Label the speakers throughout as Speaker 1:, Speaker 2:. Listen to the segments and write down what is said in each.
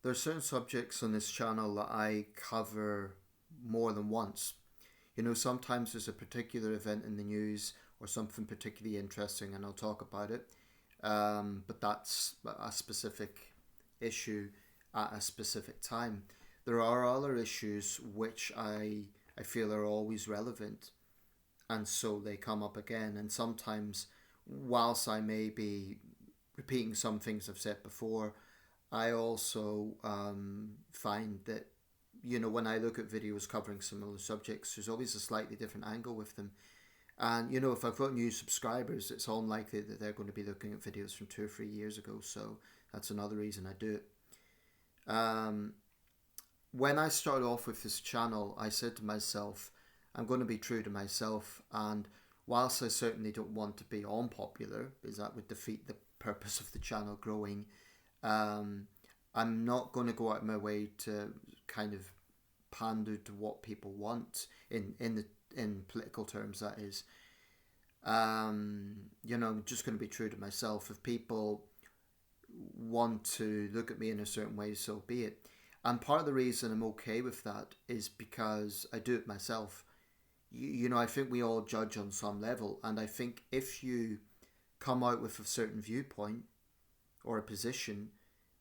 Speaker 1: There are certain subjects on this channel that I cover more than once. Sometimes there's a particular event in the news or something particularly interesting, and I'll talk about it. But that's a specific issue at a specific time. There are other issues which I feel are always relevant, and so they come up again. And sometimes, whilst I may be repeating some things I've said before, I also find that when I look at videos covering similar subjects, there's always a slightly different angle with them. And if I've got new subscribers, it's unlikely that they're going to be looking at videos from 2 or 3 years ago. So that's another reason I do it. When I started off with this channel, I said to myself, I'm going to be true to myself. And whilst I certainly don't want to be unpopular, because that would defeat the purpose of the channel growing, um, I'm not going to go out of my way to kind of pander to what people want in political terms. That is, I'm just going to be true to myself. If people want to look at me in a certain way, so be it. And part of the reason I'm okay with that is because I do it myself. I think we all judge on some level, and I think if you come out with a certain viewpoint or a position,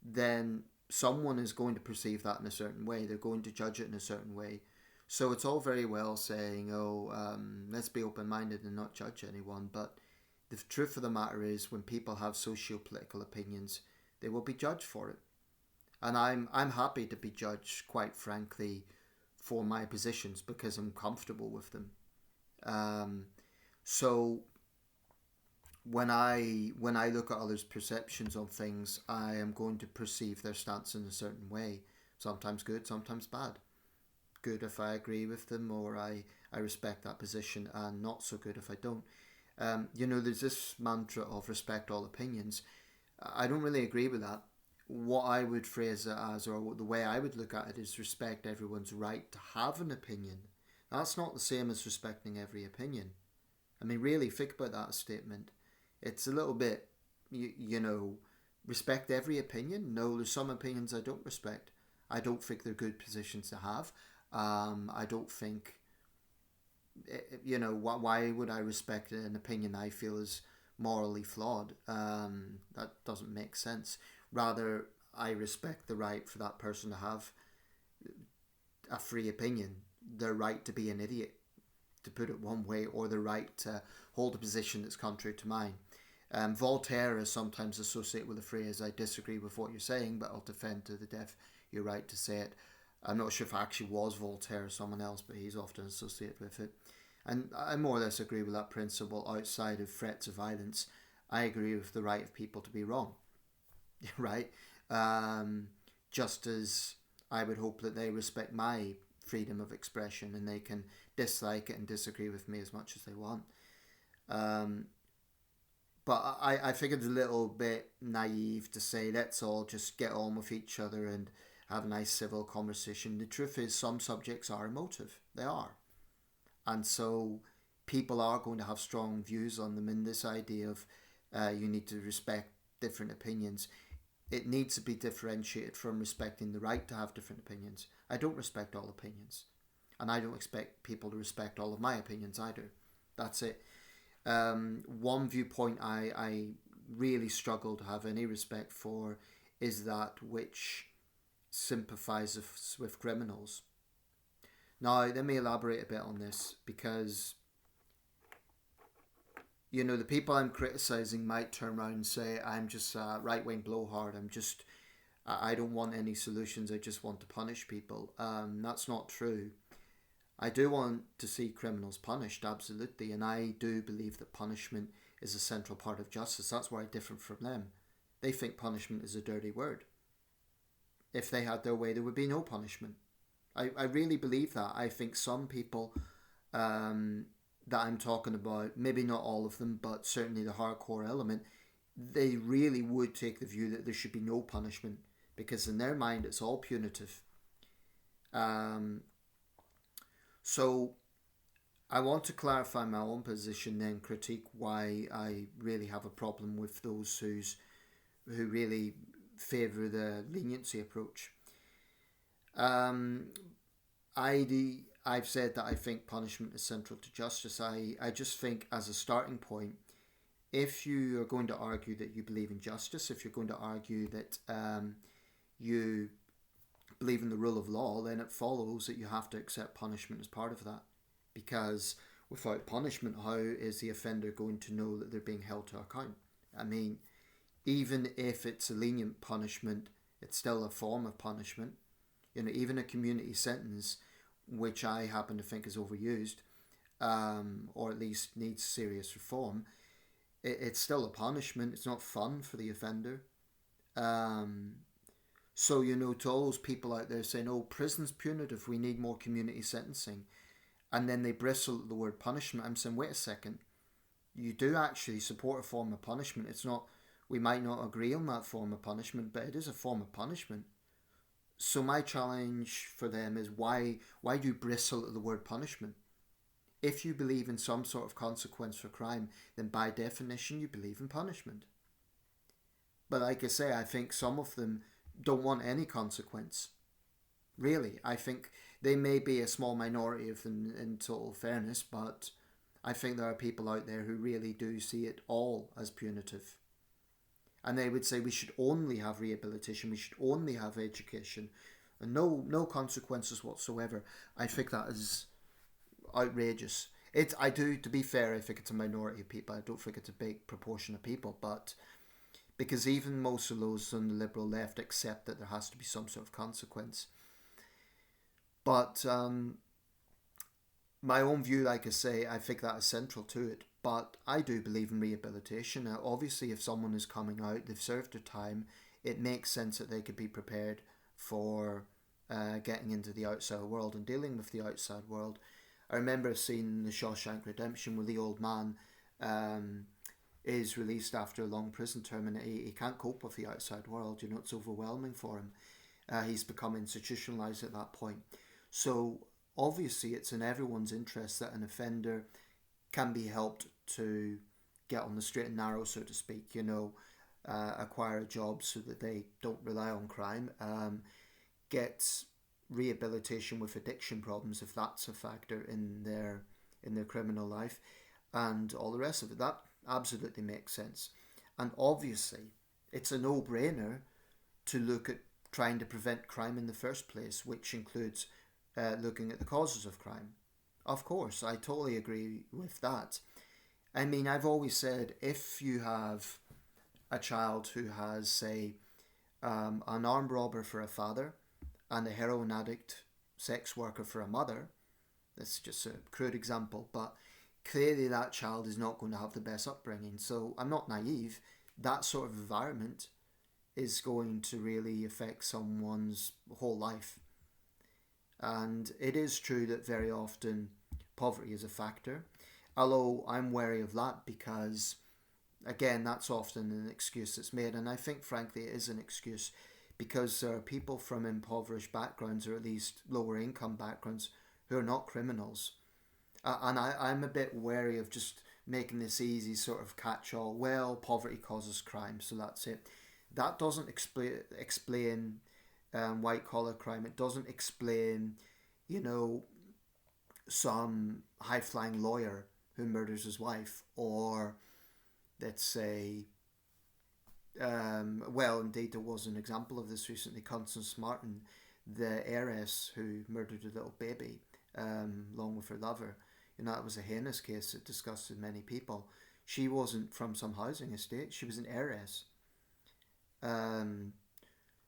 Speaker 1: then someone is going to perceive that in a certain way. They're going to judge it in a certain way. So it's all very well saying, let's be open minded and not judge anyone. But the truth of the matter is, when people have socio political opinions, they will be judged for it. And I'm happy to be judged, quite frankly, for my positions because I'm comfortable with them. So when I look at others' perceptions on things, I am going to perceive their stance in a certain way. Sometimes good, sometimes bad. Good if I agree with them or I respect that position, and not so good if I don't. There's this mantra of respect all opinions. I don't really agree with that. What I would phrase it as, or the way I would look at it, is respect everyone's right to have an opinion. That's not the same as respecting every opinion. I mean, really, think about that statement. It's a little bit, respect every opinion. No, there's some opinions I don't respect. I don't think they're good positions to have. I don't think, why would I respect an opinion I feel is morally flawed? That doesn't make sense. Rather, I respect the right for that person to have a free opinion, their right to be an idiot, to put it one way, or the right to hold a position that's contrary to mine. Voltaire is sometimes associated with the phrase, I disagree with what you're saying, but I'll defend to the death your right to say it. I'm not sure if it actually was Voltaire or someone else, but he's often associated with it. And I more or less agree with that principle outside of threats of violence. I agree with the right of people to be wrong, right? Um, just as I would hope that they respect my freedom of expression and they can dislike it and disagree with me as much as they want. Um, but I think it's a little bit naive to say let's all just get on with each other and have a nice civil conversation. The truth is, some subjects are emotive. They are. And so people are going to have strong views on them. And this idea of you need to respect different opinions, it needs to be differentiated from respecting the right to have different opinions. I don't respect all opinions. And I don't expect people to respect all of my opinions either. That's it. One viewpoint I really struggle to have any respect for is that which sympathizes with criminals. Now, let me elaborate a bit on this because, the people I'm criticizing might turn around and say, I'm just a right wing blowhard. I don't want any solutions. I just want to punish people. That's not true. I do want to see criminals punished, absolutely, and I do believe that punishment is a central part of justice. That's where I differ from them. They think punishment is a dirty word. If they had their way, there would be no punishment. I really believe that. I think some people that I'm talking about, maybe not all of them, but certainly the hardcore element, they really would take the view that there should be no punishment because in their mind it's all punitive. Um, so I want to clarify my own position, then critique why I really have a problem with those who really favour the leniency approach. Um, I've said that I think punishment is central to justice. I just think as a starting point, if you are going to argue that you believe in justice, if you're going to argue that you believe in the rule of law, then it follows that you have to accept punishment as part of that. Because without punishment, how is the offender going to know that they're being held to account? I mean, even if it's a lenient punishment, it's still a form of punishment. Even a community sentence, which I happen to think is overused, or at least needs serious reform, it's still a punishment. It's not fun for the offender. So, to all those people out there saying, oh, prison's punitive, we need more community sentencing, and then they bristle at the word punishment, I'm saying, wait a second, you do actually support a form of punishment. It's not, we might not agree on that form of punishment, but it is a form of punishment. So my challenge for them is why do you bristle at the word punishment? If you believe in some sort of consequence for crime, then by definition you believe in punishment. But like I say, I think some of them don't want any consequence. Really, I think they may be a small minority of them in total fairness, but I think there are people out there who really do see it all as punitive. And they would say we should only have rehabilitation, we should only have education, and no consequences whatsoever. I think that is outrageous. To be fair, I think it's a minority of people. I don't think it's a big proportion of people, but because even most of those on the liberal left accept that there has to be some sort of consequence. But my own view, like I say, I think that is central to it. But I do believe in rehabilitation. Now, obviously, if someone is coming out, they've served their time, it makes sense that they could be prepared for getting into the outside world and dealing with the outside world. I remember seeing The Shawshank Redemption, where the old man is released after a long prison term, and he can't cope with the outside world. It's overwhelming for him. He's become institutionalized at that point. So obviously it's in everyone's interest that an offender can be helped to get on the straight and narrow, so to speak, acquire a job so that they don't rely on crime, get rehabilitation with addiction problems if that's a factor in their criminal life, and all the rest of it. That absolutely makes sense. And obviously it's a no-brainer to look at trying to prevent crime in the first place, which includes looking at the causes of crime. Of course, I totally agree with that. I mean, I've always said if you have a child who has, say, an armed robber for a father and a heroin addict sex worker for a mother, that's just a crude example, but clearly that child is not going to have the best upbringing. So I'm not naive. That sort of environment is going to really affect someone's whole life. And it is true that very often poverty is a factor, although I'm wary of that because, again, that's often an excuse that's made, and I think frankly it is an excuse because there are people from impoverished backgrounds, or at least lower income backgrounds, who are not criminals. And I'm a bit wary of just making this easy sort of catch-all, well, poverty causes crime, so that's it. That doesn't explain white-collar crime. It doesn't explain, some high-flying lawyer who murders his wife, or let's say, well, indeed, there was an example of this recently, Constance Martin, the heiress who murdered a little baby along with her lover. That was a heinous case that disgusted many people. She wasn't from some housing estate. She was an heiress.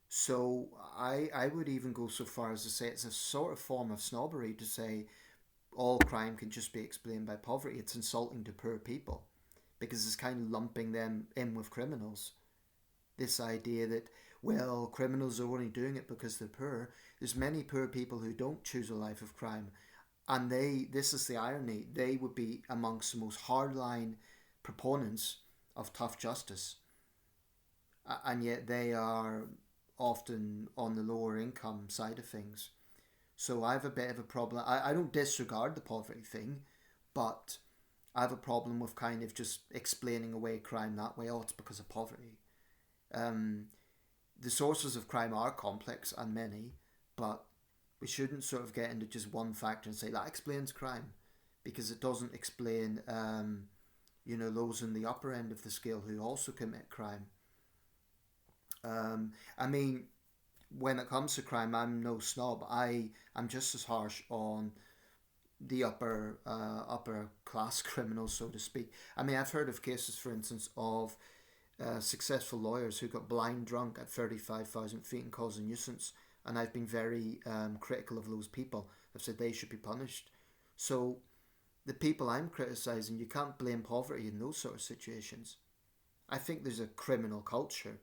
Speaker 1: So I would even go so far as to say it's a sort of form of snobbery to say all crime can just be explained by poverty. It's insulting to poor people because it's kind of lumping them in with criminals. This idea that, well, criminals are only doing it because they're poor. There's many poor people who don't choose a life of crime. And this is the irony, they would be amongst the most hardline proponents of tough justice. And yet they are often on the lower income side of things. So I have a bit of a problem. I don't disregard the poverty thing, but I have a problem with kind of just explaining away crime that way. Oh, it's because of poverty. the sources of crime are complex and many, but we shouldn't sort of get into just one factor and say that explains crime, because it doesn't explain, those in the upper end of the scale who also commit crime. I mean, when it comes to crime, I'm no snob. I'm just as harsh on the upper class criminals, so to speak. I mean, I've heard of cases, for instance, of successful lawyers who got blind drunk at 35,000 feet and caused a nuisance, and I've been very critical of those people. I've said they should be punished. So the people I'm criticising, you can't blame poverty in those sort of situations. I think there's a criminal culture,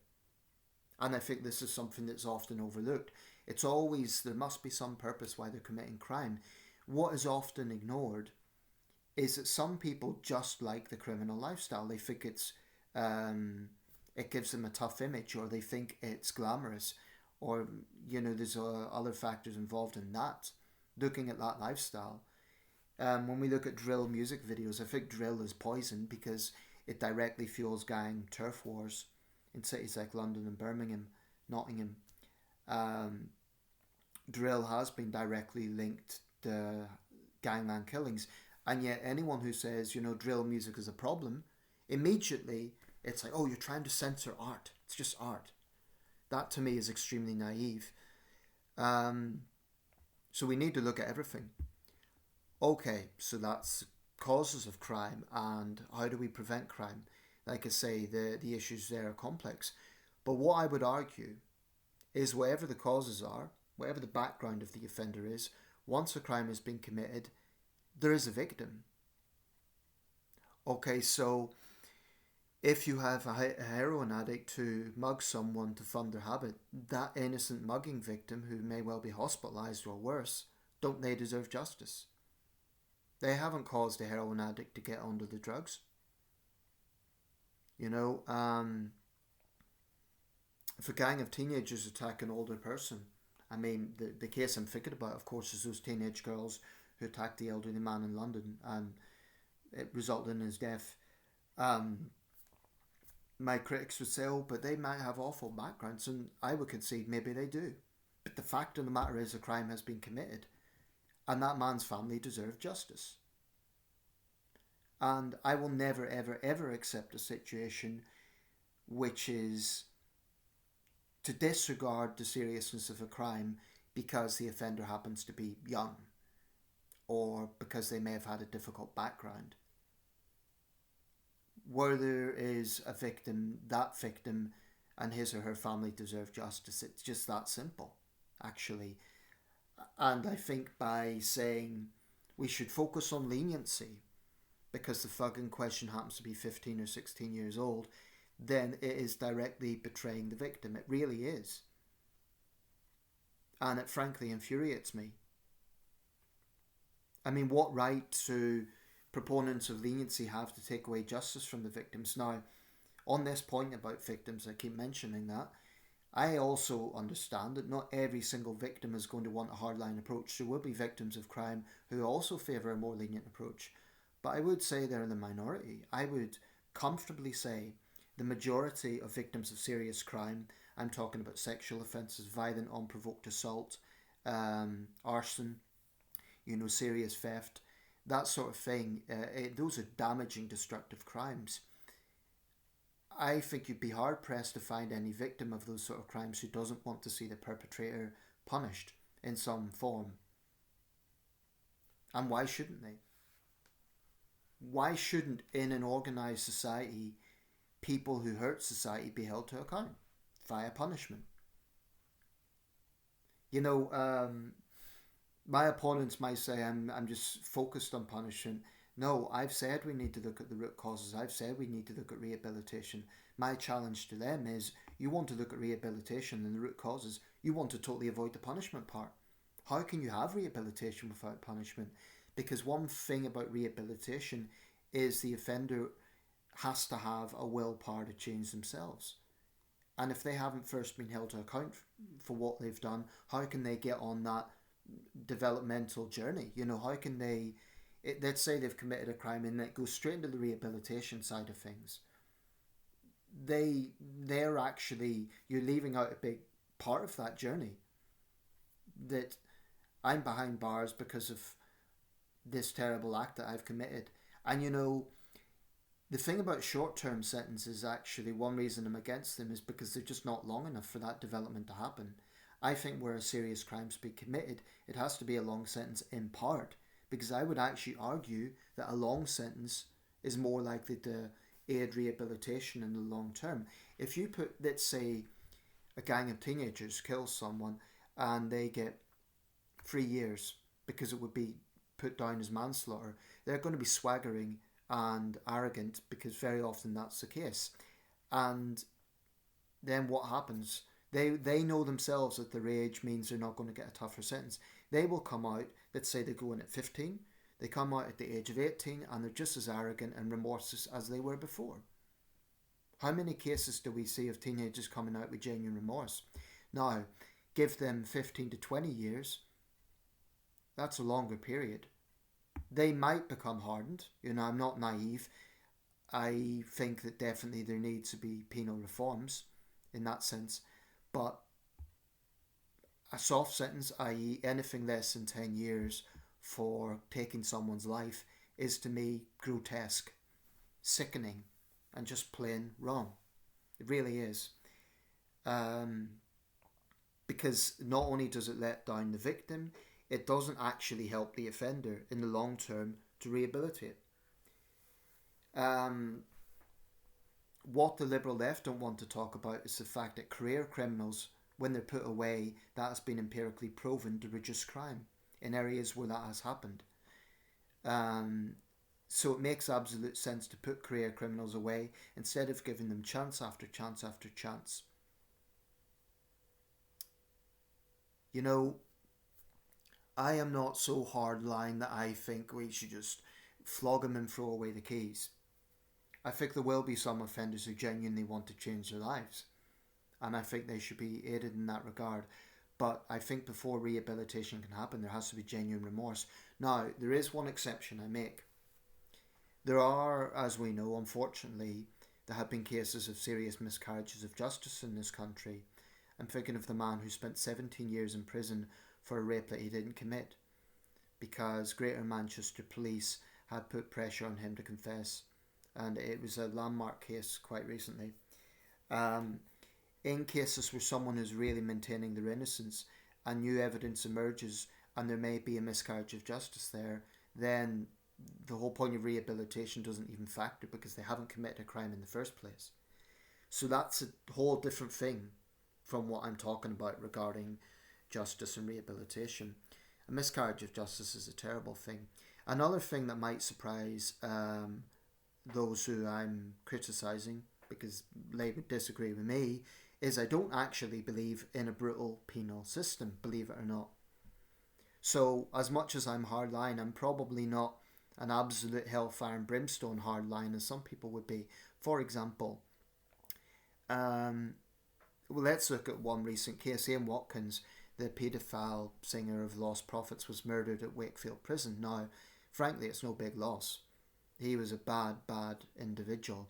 Speaker 1: and I think this is something that's often overlooked. It's always, there must be some purpose why they're committing crime. What is often ignored is that some people just like the criminal lifestyle. They think it gives them a tough image, or they think it's glamorous, or there's other factors involved in that. Looking at that lifestyle, when we look at drill music videos, I think drill is poison because it directly fuels gang turf wars in cities like London and Birmingham, Nottingham. Drill has been directly linked to gangland killings, and yet anyone who says drill music is a problem, immediately it's like, oh, you're trying to censor art. It's just art. That to me is extremely naive. So we need to look at everything. Okay, so that's causes of crime and how do we prevent crime. Like I say, the issues there are complex. But what I would argue is whatever the causes are, whatever the background of the offender is, once a crime has been committed, there is a victim. Okay, so if you have a heroin addict who mugs someone to fund their habit, that innocent mugging victim who may well be hospitalised or worse, don't they deserve justice? They haven't caused a heroin addict to get onto the drugs. If a gang of teenagers attack an older person, I mean, the case I'm thinking about, of course, is those teenage girls who attacked the elderly man in London and it resulted in his death. My critics would say, oh, but they might have awful backgrounds, and I would concede maybe they do. But the fact of the matter is a crime has been committed, and that man's family deserve justice. And I will never, ever, ever accept a situation which is to disregard the seriousness of a crime because the offender happens to be young or because they may have had a difficult background. Where there is a victim, that victim and his or her family deserve justice. It's just that simple, actually. And I think by saying we should focus on leniency because the thug in question happens to be 15 or 16 years old, then it is directly betraying the victim. It really is. And it frankly infuriates me. I mean, what right do proponents of leniency have to take away justice from the victims? Now, on this point about victims, I keep mentioning that, I also understand that not every single victim is going to want a hardline approach. There will be victims of crime who also favour a more lenient approach. But I would say they're in the minority. I would comfortably say the majority of victims of serious crime, I'm talking about sexual offences, violent unprovoked assault, arson, serious theft, that sort of thing, those are damaging, destructive crimes. I think you'd be hard pressed to find any victim of those sort of crimes who doesn't want to see the perpetrator punished in some form. And why shouldn't they? Why shouldn't, in an organised society, people who hurt society be held to account via punishment? My opponents might say I'm just focused on punishment. No, I've said we need to look at the root causes. I've said we need to look at rehabilitation. My challenge to them is you want to look at rehabilitation and the root causes. You want to totally avoid the punishment part. How can you have rehabilitation without punishment? Because one thing about rehabilitation is the offender has to have a willpower to change themselves. And if they haven't first been held to account for what they've done, how can they get on that developmental journey? How can they, let's say they've committed a crime and it goes straight into the rehabilitation side of things. they're actually, you're leaving out a big part of that journey. That I'm behind bars because of this terrible act that I've committed. And the thing about short-term sentences, actually, one reason I'm against them is because they're just not long enough for that development to happen. I think where a serious crime's been committed, it has to be a long sentence in part, because I would actually argue that a long sentence is more likely to aid rehabilitation in the long term. If you put, let's say, a gang of teenagers kills someone and they get 3 years because it would be put down as manslaughter, they're going to be swaggering and arrogant because very often that's the case. And then what happens? They know themselves that their age means they're not going to get a tougher sentence. They will come out, let's say they go in at 15, they come out at the age of 18 and they're just as arrogant and remorseless as they were before. How many cases do we see of teenagers coming out with genuine remorse? Now, give them 15 to 20 years, that's a longer period. They might become hardened. I'm not naive. I think that definitely there needs to be penal reforms in that sense. But a soft sentence, i.e. anything less than 10 years for taking someone's life, is to me grotesque, sickening, and just plain wrong. It really is. Because not only does it let down the victim, it doesn't actually help the offender in the long term to rehabilitate. What the Liberal left don't want to talk about is the fact that career criminals, when they're put away, that has been empirically proven to reduce crime in areas where that has happened. So it makes absolute sense to put career criminals away instead of giving them chance after chance after chance. I am not so hardline that I think we should just flog them and throw away the keys. I think there will be some offenders who genuinely want to change their lives, and I think they should be aided in that regard. But I think before rehabilitation can happen, there has to be genuine remorse. Now, there is one exception I make. There are, as we know, unfortunately, there have been cases of serious miscarriages of justice in this country. I'm thinking of the man who spent 17 years in prison for a rape that he didn't commit, because Greater Manchester Police had put pressure on him to confess, and it was a landmark case quite recently. In cases where someone is really maintaining their innocence and new evidence emerges and there may be a miscarriage of justice there, then the whole point of rehabilitation doesn't even factor because they haven't committed a crime in the first place. So that's a whole different thing from what I'm talking about regarding justice and rehabilitation. A miscarriage of justice is a terrible thing. Another thing that might surprise those who I'm criticising, because they would disagree with me, is I don't actually believe in a brutal penal system, believe it or not. So as much as I'm hardline, I'm probably not an absolute hellfire and brimstone hardline as some people would be. For example, let's look at one recent case. Ian Watkins, the paedophile singer of Lost Prophets, was murdered at Wakefield Prison. Now, frankly, it's no big loss. He was a bad, bad individual.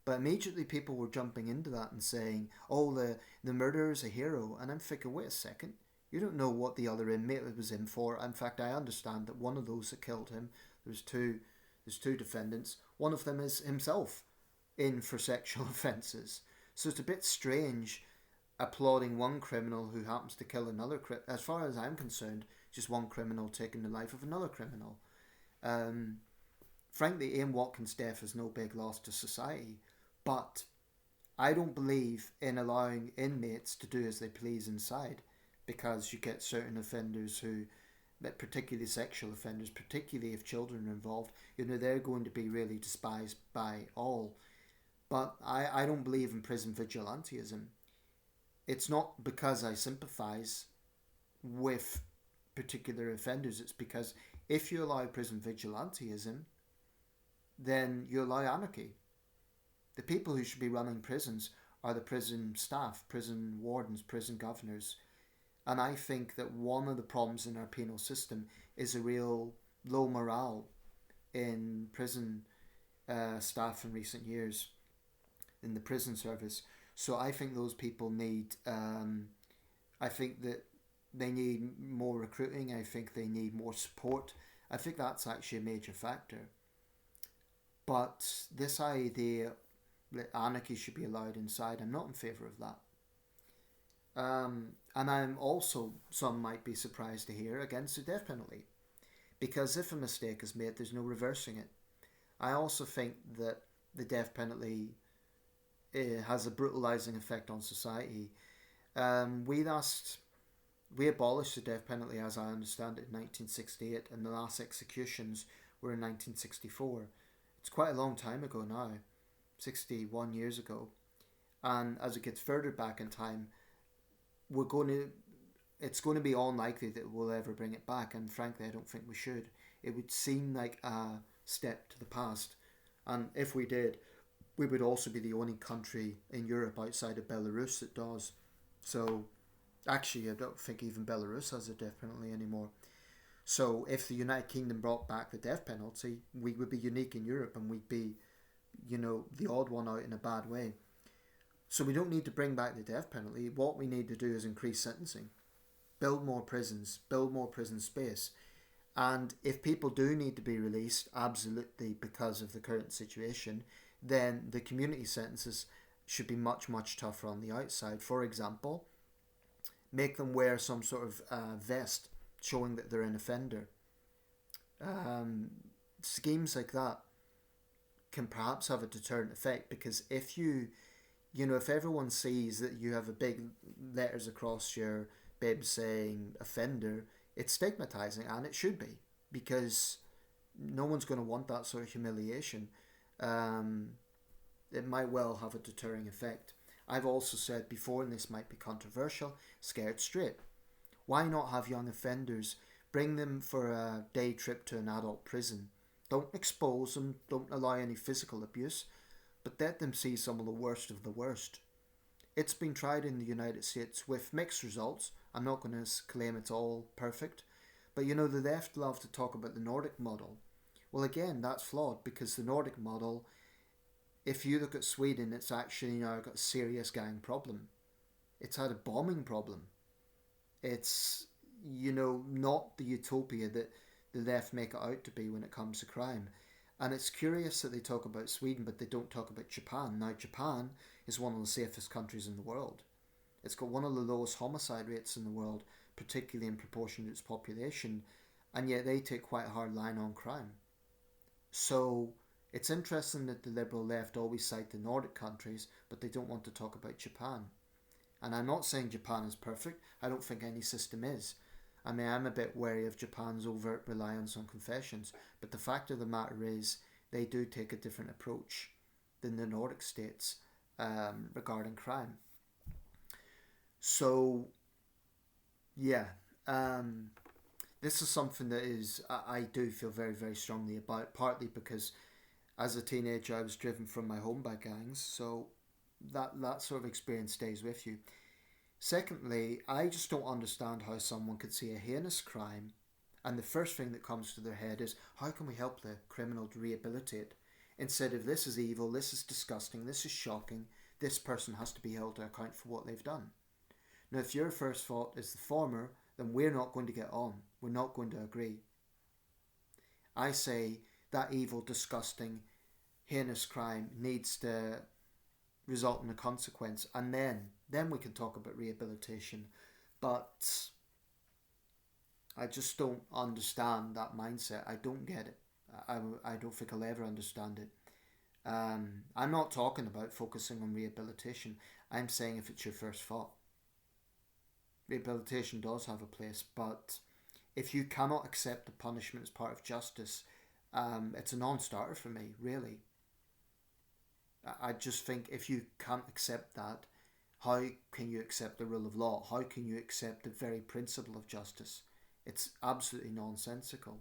Speaker 1: But immediately people were jumping into that and saying, oh, the murderer is a hero. And I'm thinking, wait a second. You don't know what the other inmate was in for. In fact, I understand that one of those that killed him, there's two defendants. One of them is himself in for sexual offences. So it's a bit strange applauding one criminal who happens to kill another. As far as I'm concerned, just one criminal taking the life of another criminal. Frankly, Ian Watkins' death is no big loss to society. But I don't believe in allowing inmates to do as they please inside, because you get certain offenders who, particularly sexual offenders, particularly if children are involved, they're going to be really despised by all. But I don't believe in prison vigilantism. It's not because I sympathise with particular offenders. It's because if you allow prison vigilantism, then you allow anarchy. The people who should be running prisons are the prison staff, prison wardens, prison governors. And I think that one of the problems in our penal system is a real low morale in prison staff in recent years. in the prison service. So I think those people need. I think that they need more recruiting. I think they need more support. I think that's actually a major factor. But this idea that anarchy should be allowed inside, I'm not in favour of that. And I'm also, some might be surprised to hear, against the death penalty. Because if a mistake is made, there's no reversing it. I also think that the death penalty has a brutalising effect on society. We abolished the death penalty, as I understand it, in 1968, and the last executions were in 1964. It's quite a long time ago now, 61 years ago. And as it gets further back in time, we're going to it's going to be unlikely that we'll ever bring it back, and frankly I don't think we should. It would seem like a step to the past, and if we did, we would also be the only country in Europe outside of Belarus that does. So actually I don't think even Belarus has a death penalty anymore. So if the United Kingdom brought back the death penalty, we would be unique in Europe, and we'd be, the odd one out in a bad way. So we don't need to bring back the death penalty. What we need to do is increase sentencing, build more prisons, build more prison space. And if people do need to be released, absolutely, because of the current situation, then the community sentences should be much, much tougher on the outside. For example, make them wear some sort of vest showing that they're an offender. Schemes like that can perhaps have a deterrent effect, because if everyone sees that you have a big letters across your bib saying offender, it's stigmatizing, and it should be, because no one's going to want that sort of humiliation. It might well have a deterring effect. I've also said before, and this might be controversial, scared straight. Why not have young offenders, bring them for a day trip to an adult prison? Don't expose them, don't allow any physical abuse, but let them see some of the worst. It's been tried in the United States with mixed results. I'm not going to claim it's all perfect, but the left love to talk about the Nordic model. Well, again, that's flawed, because the Nordic model, if you look at Sweden, it's actually now got a serious gang problem. It's had a bombing problem. It's, not the utopia that the left make it out to be when it comes to crime. And it's curious that they talk about Sweden, but they don't talk about Japan. Now, Japan is one of the safest countries in the world. It's got one of the lowest homicide rates in the world, particularly in proportion to its population, and yet they take quite a hard line on crime. So it's interesting that the liberal left always cite the Nordic countries, but they don't want to talk about Japan. And I'm not saying Japan is perfect. I don't think any system is. I mean, I'm a bit wary of Japan's overt reliance on confessions, but the fact of the matter is they do take a different approach than the Nordic states regarding crime. So, yeah, this is something that I do feel very, very strongly about, partly because as a teenager I was driven from my home by gangs, so that sort of experience stays with you. Secondly, I just don't understand how someone could see a heinous crime and the first thing that comes to their head is, how can we help the criminal to rehabilitate? Instead of, this is evil, this is disgusting, this is shocking, this person has to be held to account for what they've done. Now, if your first thought is the former, then we're not going to get on. We're not going to agree. I say that evil, disgusting, heinous crime needs to result in a consequence, and then we can talk about rehabilitation. But I just don't understand that mindset. I don't get it. I don't think I'll ever understand it. I'm not talking about focusing on rehabilitation. I'm saying if it's your first thought. Rehabilitation does have a place, but if you cannot accept the punishment as part of justice, it's a non-starter for me, really. I just think if you can't accept that, how can you accept the rule of law? How can you accept the very principle of justice? It's absolutely nonsensical.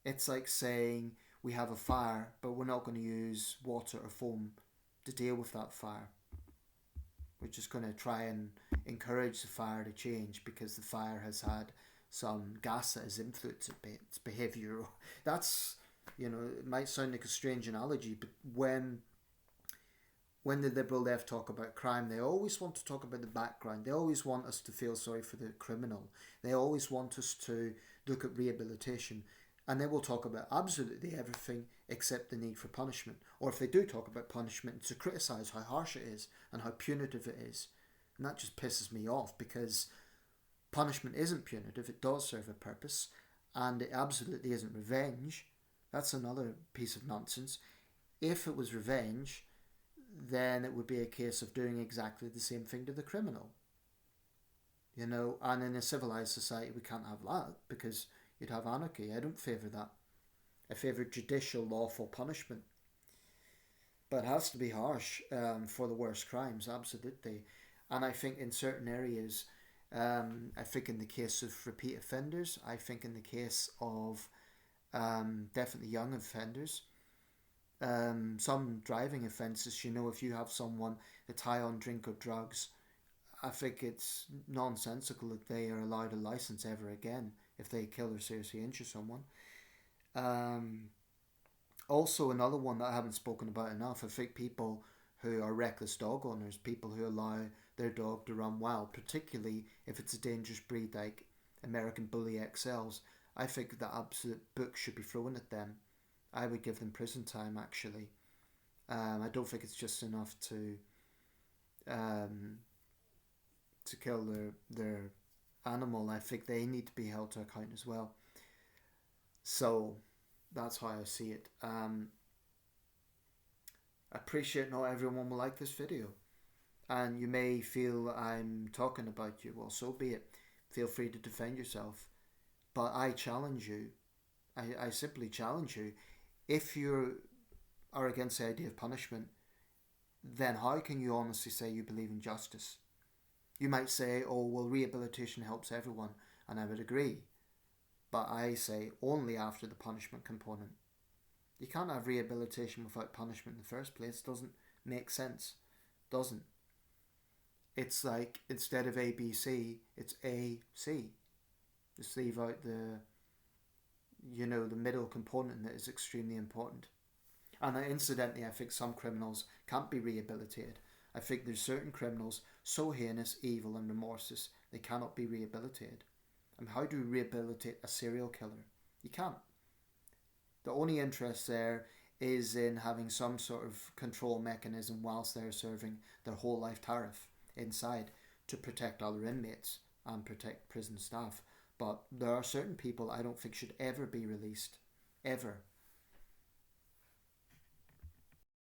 Speaker 1: It's like saying we have a fire, but we're not going to use water or foam to deal with that fire. We're just going to try and encourage the fire to change because the fire has had some gas that has influenced its behaviour. That's, it might sound like a strange analogy, but when when the liberal left talk about crime, they always want to talk about the background. They always want us to feel sorry for the criminal. They always want us to look at rehabilitation. And they will talk about absolutely everything except the need for punishment. Or if they do talk about punishment, it's to criticise how harsh it is and how punitive it is. And that just pisses me off, because punishment isn't punitive. It does serve a purpose. And it absolutely isn't revenge. That's another piece of nonsense. If it was revenge, then it would be a case of doing exactly the same thing to the criminal. You know, and in a civilized society we can't have that, because you'd have anarchy. I don't favour that. I favour judicial, lawful punishment. But it has to be harsh for the worst crimes, absolutely. And I think in certain areas, I think in the case of repeat offenders, I think in the case of definitely young offenders, some driving offences, you know, if you have someone that's high on drink or drugs, I think it's nonsensical that they are allowed a licence ever again if they kill or seriously injure someone. Also, another one that I haven't spoken about enough, I think people who are reckless dog owners, people who allow their dog to run wild, particularly if it's a dangerous breed like American Bully XLs, I think the absolute book should be thrown at them. I would give them prison time, actually. I don't think it's just enough to kill their animal. I think they need to be held to account as well. So that's how I see it. I appreciate not everyone will like this video, and you may feel I'm talking about you. Well, so be it. Feel free to defend yourself, but I challenge you. I simply challenge you. If you are against the idea of punishment, then how can you honestly say you believe in justice? You might say, oh, well, rehabilitation helps everyone, and I would agree. But I say only after the punishment component. You can't have rehabilitation without punishment in the first place. It doesn't make sense. Doesn't. It's like, instead of A, B, C, it's A, C. Just leave out the middle component that is extremely important. And incidentally, I think some criminals can't be rehabilitated. I think there's certain criminals so heinous, evil and remorseless, they cannot be rehabilitated. And how do you rehabilitate a serial killer? You can't. The only interest there is in having some sort of control mechanism whilst they're serving their whole life tariff inside to protect other inmates and protect prison staff. But there are certain people I don't think should ever be released. Ever.